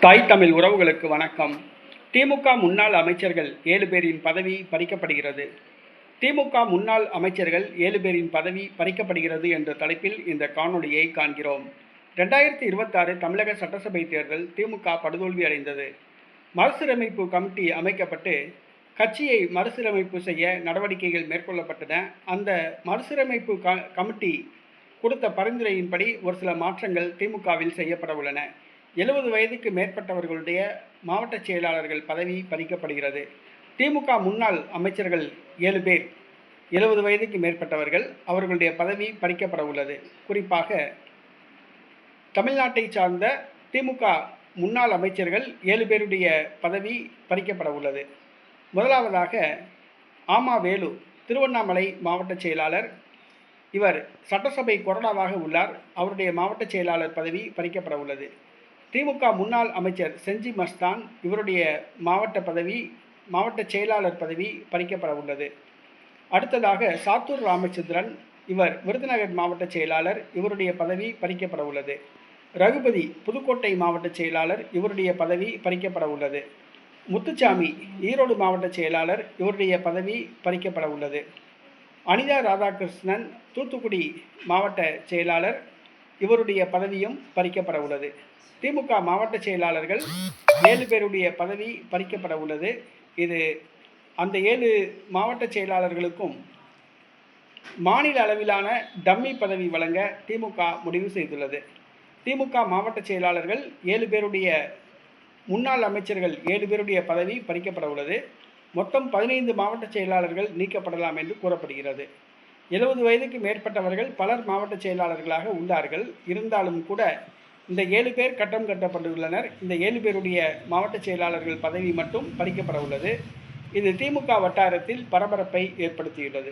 தாய் தமிழ் உறவுகளுக்கு வணக்கம். திமுக முன்னாள் அமைச்சர்கள் 7 பேரின் பதவி பறிக்கப்படுகிறது. திமுக முன்னாள் அமைச்சர்கள் 7 பேரின் பதவி பறிக்கப்படுகிறது என்ற தலைப்பில் இந்த காணொளியை காண்கிறோம். 2026 தமிழக சட்டசபை தேர்தல் திமுக படுதோல்வி அடைந்தது. மறுசீரமைப்பு கமிட்டி அமைக்கப்பட்டு கட்சியை மறுசீரமைப்பு செய்ய நடவடிக்கைகள் மேற்கொள்ளப்பட்டன. அந்த மறுசீரமைப்பு கமிட்டி கொடுத்த பரிந்துரையின்படி ஒரு சில மாற்றங்கள் திமுகவில் செய்யப்பட உள்ளன. 70 வயதுக்கு மேற்பட்டவர்களுடைய மாவட்ட செயலாளர்கள் பதவி பறிக்கப்படுகிறது. திமுக முன்னாள் அமைச்சர்கள் 7 பேர் 70 வயதுக்கு மேற்பட்டவர்கள், அவர்களுடைய பதவி பறிக்கப்பட உள்ளது. குறிப்பாக தமிழ்நாட்டை சார்ந்த திமுக முன்னாள் அமைச்சர்கள் 7 பேருடைய பதவி பறிக்கப்பட உள்ளது. முதலாவதாக ஆமா வேலு, திருவண்ணாமலை மாவட்ட செயலாளர். இவர் சட்டசபை கொறடாவாக உள்ளார். அவருடைய மாவட்ட செயலாளர் பதவி பறிக்கப்பட உள்ளது. திமுக முன்னாள் அமைச்சர் செஞ்சி மஸ்தான், இவருடைய மாவட்ட செயலாளர் பதவி பறிக்கப்பட உள்ளது. அடுத்ததாக சாத்தூர் ராமச்சந்திரன், இவர் விருதுநகர் மாவட்ட செயலாளர், இவருடைய பதவி பறிக்கப்பட உள்ளது. ரகுபதி, புதுக்கோட்டை மாவட்ட செயலாளர், இவருடைய பதவி பறிக்கப்பட உள்ளது. முத்துச்சாமி, ஈரோடு மாவட்ட செயலாளர், இவருடைய பதவி பறிக்கப்பட உள்ளது. அனிதா ராதாகிருஷ்ணன், தூத்துக்குடி மாவட்ட செயலாளர், இவருடைய பதவியும் பறிக்கப்பட உள்ளது. திமுக மாவட்ட செயலாளர்கள் 7 பேருடைய பதவி பறிக்கப்பட உள்ளது. இது அந்த 7 மாவட்ட செயலாளர்களுக்கும் மாநில அளவிலான டம்மி பதவி வழங்க திமுக முடிவு செய்துள்ளது. திமுக மாவட்ட செயலாளர்கள் 7 பேருடைய முன்னாள் அமைச்சர்கள் 7 பேருடைய பதவி பறிக்கப்பட உள்ளது. மொத்தம் 15 மாவட்ட செயலாளர்கள் நீக்கப்படலாம் என்று கூறப்படுகிறது. 70 வயதுக்கு மேற்பட்டவர்கள் பலர் மாவட்ட செயலாளர்களாக உள்ளார்கள். இருந்தாலும் கூட இந்த 7 பேர் கட்டம் கட்டப்பட்டுள்ளனர். இந்த 7 பேருடைய மாவட்ட செயலாளர்கள் பதவி மட்டும் பறிக்கப்பட உள்ளது. இது திமுக வட்டாரத்தில் பரபரப்பை ஏற்படுத்தியுள்ளது.